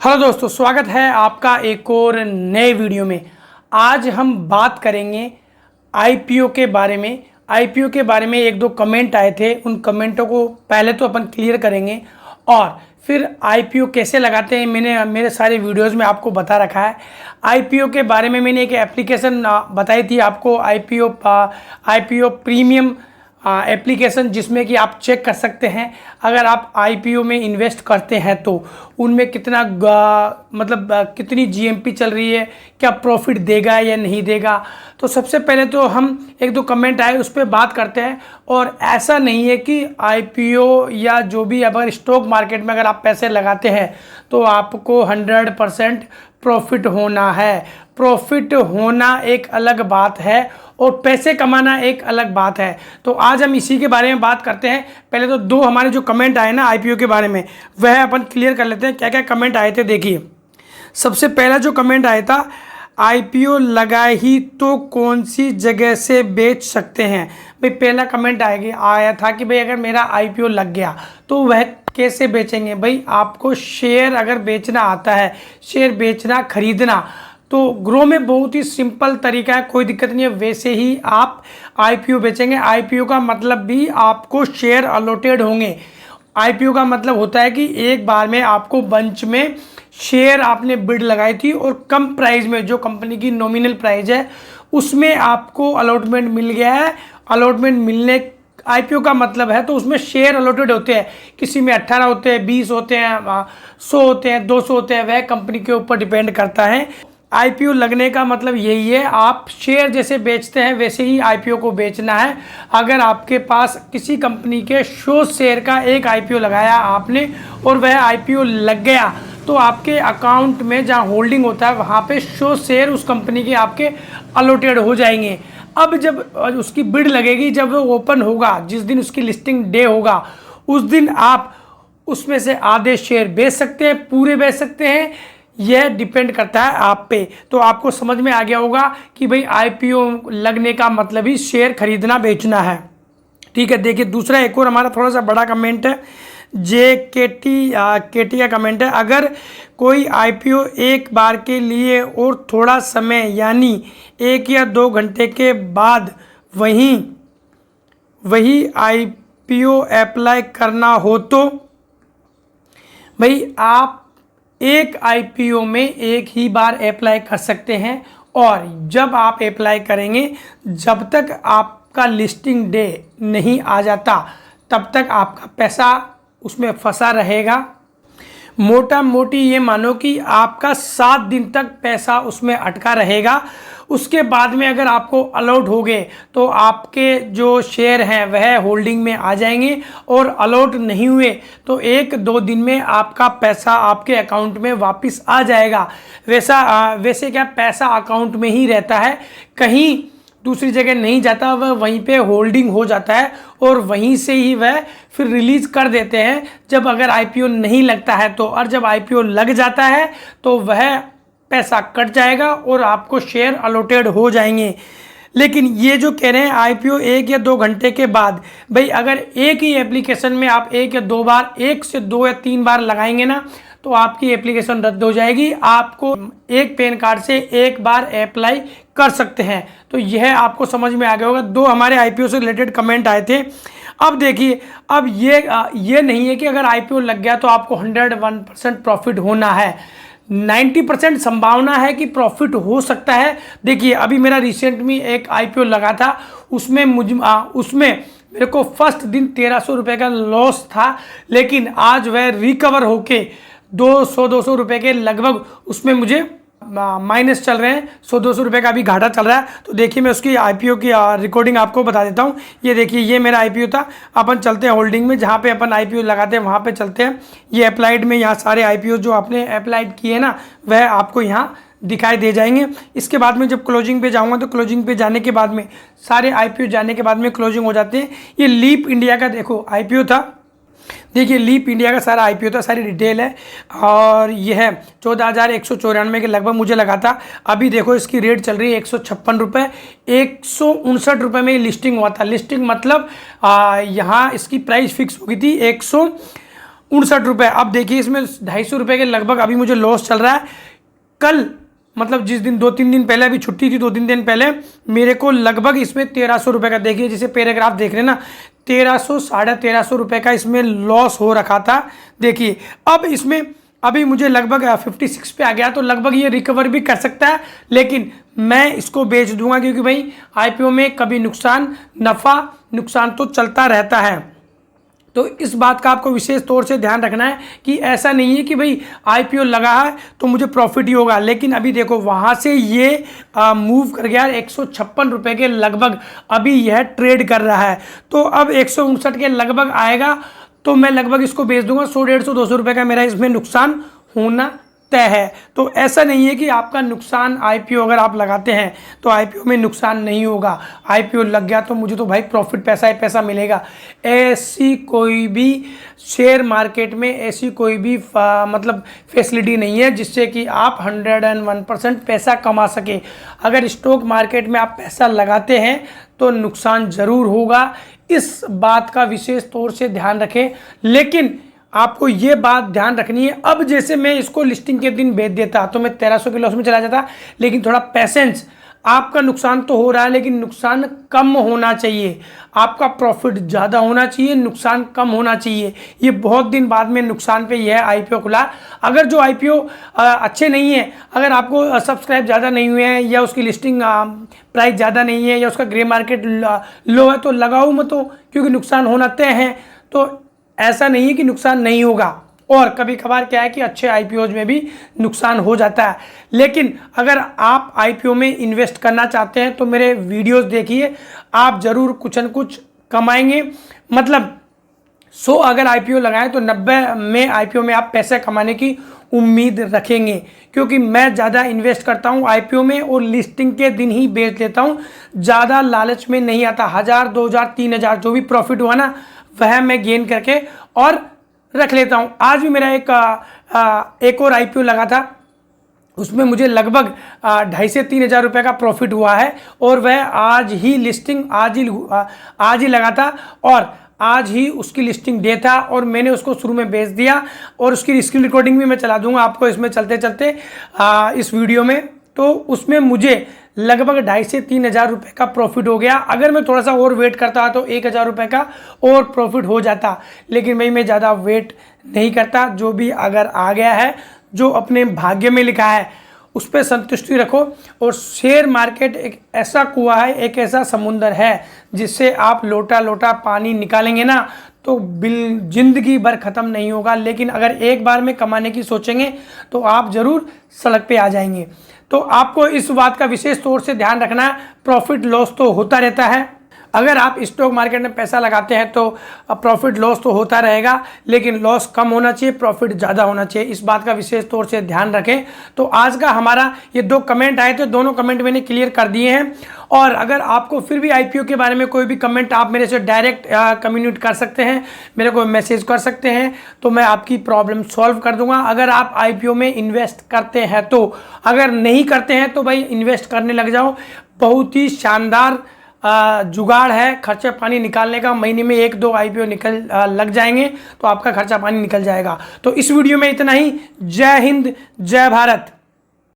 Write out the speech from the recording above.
Hello दोस्तों, स्वागत है आपका एक और नए वीडियो में। आज हम बात करेंगे आईपीओ के बारे में। आईपीओ के बारे में एक दो कमेंट आए थे, उन कमेंटों को पहले तो अपन क्लियर करेंगे और फिर आईपीओ कैसे लगाते हैं मैंने मेरे सारे वीडियोस में आपको बता रखा है। आईपीओ के बारे में मैंने एक एप्लीकेशन बताई थी आपको, आईपीओ प्रीमियम एप्लीकेशन, जिसमें कि आप चेक कर सकते हैं अगर आप आईपीओ में इन्वेस्ट करते हैं तो उनमें कितना कितनी जीएमपी चल रही है, क्या प्रॉफिट देगा या नहीं देगा। तो सबसे पहले तो हम एक दो कमेंट आए उस पर बात करते हैं। और ऐसा नहीं है कि आईपीओ या जो भी अगर स्टॉक मार्केट में अगर आप पैसे लगाते हैं तो आपको 100% प्रॉफिट होना है। प्रॉफिट होना एक अलग बात है और पैसे कमाना एक अलग बात है। तो आज हम इसी के बारे में बात करते हैं। पहले तो दो हमारे जो कमेंट आए ना आईपीओ के बारे में, वह अपन क्लियर कर लेते हैं। क्या क्या कमेंट आए थे देखिए। सबसे पहला जो कमेंट आया था, आईपीओ लगा ही तो कौन सी जगह से बेच सकते हैं। भाई पहला कमेंट आया था कि भाई अगर मेरा आईपीओ लग गया तो वह कैसे बेचेंगे। भाई आपको शेयर अगर बेचना आता है, शेयर बेचना खरीदना, तो ग्रो में बहुत ही सिंपल तरीका है, कोई दिक्कत नहीं है। वैसे ही आप आईपीओ बेचेंगे। आईपीओ का मतलब भी आपको शेयर अलॉटेड होंगे। आईपीओ का मतलब होता है कि एक बार में आपको बंच में शेयर आपने बिड लगाई थी और कम प्राइस में, जो कंपनी की नॉमिनल प्राइस है उसमें आपको अलॉटमेंट मिल गया है। अलॉटमेंट मिलने आईपीओ का मतलब है तो उसमें शेयर अलॉटेड होते हैं। किसी में 18 होते हैं, 20 होते हैं, 100 होते हैं, 200 होते हैं, वह कंपनी के ऊपर डिपेंड करता है। आईपीओ लगने का मतलब यही है, आप शेयर जैसे बेचते हैं वैसे ही आईपीओ को बेचना है। अगर आपके पास किसी कंपनी के 100 शेयर का एक आईपीओ लगाया आपने और वह आईपीओ लग गया तो आपके अकाउंट में जहां होल्डिंग होता है वहां पे 100 शेयर उस कंपनी के आपके अलॉटेड हो जाएंगे। अब जब उसकी बिड लगेगी, जब वो ओपन होगा, जिस दिन उसकी लिस्टिंग डे होगा उस दिन आप उसमें से आधे शेयर बेच सकते हैं, पूरे बेच सकते हैं। यह डिपेंड करता है आप पे। तो आपको समझ में आ गया होगा कि भाई आईपीओ लगने का मतलब ही शेयर खरीदना बेचना है। ठीक है, देखिए दूसरा एक और हमारा थोड़ा सा बड़ा कमेंट है। केटी का कमेंट है, अगर कोई आईपीओ एक बार के लिए और थोड़ा समय यानी 1 या 2 घंटे के बाद वही आईपीओ अप्लाई करना हो तो भाई आप एक आईपीओ में एक ही बार अप्लाई कर सकते हैं। और जब आप अप्लाई करेंगे, जब तक आपका लिस्टिंग डे नहीं आ जाता तब तक आपका पैसा उसमें फंसा रहेगा। मोटा मोटी ये मानो कि आपका 7 दिन तक पैसा उसमें अटका रहेगा। उसके बाद में अगर आपको अलॉट हो गए तो आपके जो शेयर हैं वह होल्डिंग में आ जाएंगे, और अलॉट नहीं हुए तो 1-2 दिन में आपका पैसा आपके अकाउंट में वापस आ जाएगा। वैसे क्या पैसा अकाउंट में ही रहता है, कहीं दूसरी जगह नहीं जाता, वह वहीं पे होल्डिंग हो जाता है और वहीं से ही वह फिर रिलीज़ कर देते हैं जब अगर आईपीओ नहीं लगता है तो। और जब आईपीओ लग जाता है तो वह पैसा कट जाएगा और आपको शेयर अलॉटेड हो जाएंगे। लेकिन ये जो कह रहे हैं आईपीओ 1 या 2 घंटे के बाद, भाई अगर एक ही एप्लीकेशन में आप 1 या 2 बार, 1 से 2 या 3 बार लगाएंगे ना तो आपकी एप्लीकेशन रद्द हो जाएगी। आपको एक पैन कार्ड से एक बार अप्लाई कर सकते हैं। तो यह आपको समझ में आ गया होगा। 2 हमारे आईपीओ से रिलेटेड कमेंट आए थे। अब देखिए, अब ये नहीं है कि अगर आईपीओ लग गया तो आपको 101% प्रॉफिट होना है। 90% संभावना है कि प्रॉफिट हो सकता है। देखिए अभी मेरा रिसेंट में एक आईपीओ लगा था, उसमें मेरे को फर्स्ट दिन 1300 रुपये का लॉस था, लेकिन आज वह रिकवर होके 200 रुपये के लगभग उसमें मुझे माइनस चल रहे हैं। 100-200 रुपये का भी घाटा चल रहा है। तो देखिए मैं उसकी आईपीओ की रिकॉर्डिंग आपको बता देता हूँ। ये देखिए, ये मेरा आईपीओ था। अपन चलते हैं होल्डिंग में, जहाँ पे अपन आईपीओ लगाते हैं वहाँ पे चलते हैं। ये अप्लाइड में यहाँ सारे आईपीओ जो आपने अप्लाइड किए ना वह आपको यहाँ दिखाई दे जाएंगे। इसके बाद में जब क्लोजिंग पे जाऊँगा तो क्लोजिंग पे जाने के बाद में सारे आईपीओ जाने के बाद में क्लोजिंग हो जाते हैं। ये लीप इंडिया का देखो आईपीओ था। देखिए लीप इंडिया का सारा आईपीओ था, सारी डिटेल है। और यह है 14,194 के लगभग मुझे लगा था। अभी देखो इसकी रेट चल रही है 156 रुपये। 159 रुपये में लिस्टिंग हुआ था। लिस्टिंग मतलब यहाँ इसकी प्राइस फिक्स हो गई थी ₹59। अब देखिए इसमें ₹250 के लगभग अभी मुझे लॉस चल रहा है। कल मतलब जिस दिन 2-3 दिन पहले, अभी छुट्टी थी 2-3 दिन पहले, मेरे को लगभग इसमें ₹1300 का, देखिए जिसे पैराग्राफ देख रहे हैं ना, 1300 ₹1350 का इसमें लॉस हो रखा था। देखिए अब इसमें अभी मुझे लगभग 56 पे आ गया, तो लगभग ये रिकवर भी कर सकता है, लेकिन मैं इसको बेच दूंगा क्योंकि भाई आईपीओ में कभी नुकसान नफ़ा नुकसान तो चलता रहता है। तो इस बात का आपको विशेष तौर से ध्यान रखना है कि ऐसा नहीं है कि भाई आईपीओ लगा है तो मुझे प्रॉफिट ही होगा। लेकिन अभी देखो वहाँ से ये मूव कर गया ₹156 के लगभग, अभी यह ट्रेड कर रहा है। तो अब 159 के लगभग आएगा तो मैं लगभग इसको बेच दूंगा। 100, 150, ₹200 का मेरा इसमें नुकसान होना तय है। तो ऐसा नहीं है कि आपका नुकसान, आईपीओ अगर आप लगाते हैं तो आईपीओ में नुकसान नहीं होगा। आईपीओ लग गया तो मुझे तो भाई प्रॉफिट पैसा ही पैसा मिलेगा। ऐसी कोई भी शेयर मार्केट में ऐसी कोई भी मतलब फैसिलिटी नहीं है जिससे कि आप 101% पैसा कमा सके। अगर स्टॉक मार्केट में आप पैसा लगाते हैं तो नुकसान ज़रूर होगा, इस बात का विशेष तौर से ध्यान रखें। लेकिन आपको ये बात ध्यान रखनी है, अब जैसे मैं इसको लिस्टिंग के दिन बेच देता तो मैं 1300 के लॉस में चला जाता, लेकिन थोड़ा पेशेंस, आपका नुकसान तो हो रहा है लेकिन नुकसान कम होना चाहिए। आपका प्रॉफिट ज़्यादा होना चाहिए, नुकसान कम होना चाहिए। ये बहुत दिन बाद में नुकसान पे यह आईपीओ खुला। अगर जो आईपीओ अच्छे नहीं है, अगर आपको सब्सक्राइब ज़्यादा नहीं हुए हैं या उसकी लिस्टिंग प्राइस ज़्यादा नहीं है या उसका ग्रे मार्केट लो है तो लगाओ मत, क्योंकि नुकसान होना तय है। तो ऐसा नहीं है कि नुकसान नहीं होगा, और कभी कभार क्या है कि अच्छे आईपीओज में भी नुकसान हो जाता है। लेकिन अगर आप आईपीओ में इन्वेस्ट करना चाहते हैं तो मेरे वीडियोस देखिए, आप ज़रूर कुछ न कुछ कमाएंगे। मतलब 100 अगर आईपीओ लगाएं तो 90 में आईपीओ में आप पैसे कमाने की उम्मीद रखेंगे, क्योंकि मैं ज़्यादा इन्वेस्ट करता हूं आईपीओ में और लिस्टिंग के दिन ही बेच लेता हूं। ज़्यादा लालच में नहीं आता। 1000, 2000, 3000 जो भी प्रॉफिट हुआ ना वह मैं गेन करके और रख लेता हूं। आज भी मेरा एक और आईपीओ लगा था, उसमें मुझे लगभग 2,500 से 3,000 रुपये का प्रॉफिट हुआ है, और वह आज ही लिस्टिंग आज ही लगा था और आज ही उसकी लिस्टिंग डे था, और मैंने उसको शुरू में बेच दिया। और उसकी स्क्रीन रिकॉर्डिंग भी मैं चला दूंगा आपको इसमें चलते चलते इस वीडियो में। तो उसमें मुझे लगभग 2,500 से 3,000 रुपये का प्रॉफिट हो गया। अगर मैं थोड़ा सा और वेट करता तो 1,000 रुपये का और प्रॉफिट हो जाता, लेकिन भाई मैं ज़्यादा वेट नहीं करता। जो भी अगर आ गया है, जो अपने भाग्य में लिखा है उस पर संतुष्टि रखो। और शेयर मार्केट एक ऐसा कुआं है, एक ऐसा समुंदर है जिससे आप लोटा लोटा पानी निकालेंगे ना तो जिंदगी भर ख़त्म नहीं होगा। लेकिन अगर एक बार में कमाने की सोचेंगे तो आप ज़रूर सड़क पे आ जाएंगे। तो आपको इस बात का विशेष तौर से ध्यान रखना है, प्रॉफिट लॉस तो होता रहता है। अगर आप स्टॉक मार्केट में पैसा लगाते हैं तो प्रॉफिट लॉस तो होता रहेगा, लेकिन लॉस कम होना चाहिए, प्रॉफिट ज़्यादा होना चाहिए। इस बात का विशेष तौर से ध्यान रखें। तो आज का हमारा ये 2 कमेंट आए थे, दोनों कमेंट मैंने क्लियर कर दिए हैं। और अगर आपको फिर भी आईपीओ के बारे में कोई भी कमेंट, आप मेरे से डायरेक्ट कम्युनिकेट कर सकते हैं, मेरे को मैसेज कर सकते हैं, तो मैं आपकी प्रॉब्लम सॉल्व कर दूंगा। अगर आप आईपीओ में इन्वेस्ट करते हैं तो, अगर नहीं करते हैं तो भाई इन्वेस्ट करने लग जाओ। बहुत ही शानदार जुगाड़ है खर्चा पानी निकालने का। महीने में 1-2 आईपीओ लग जाएंगे तो आपका खर्चा पानी निकल जाएगा। तो इस वीडियो में इतना ही। जय हिंद, जय भारत।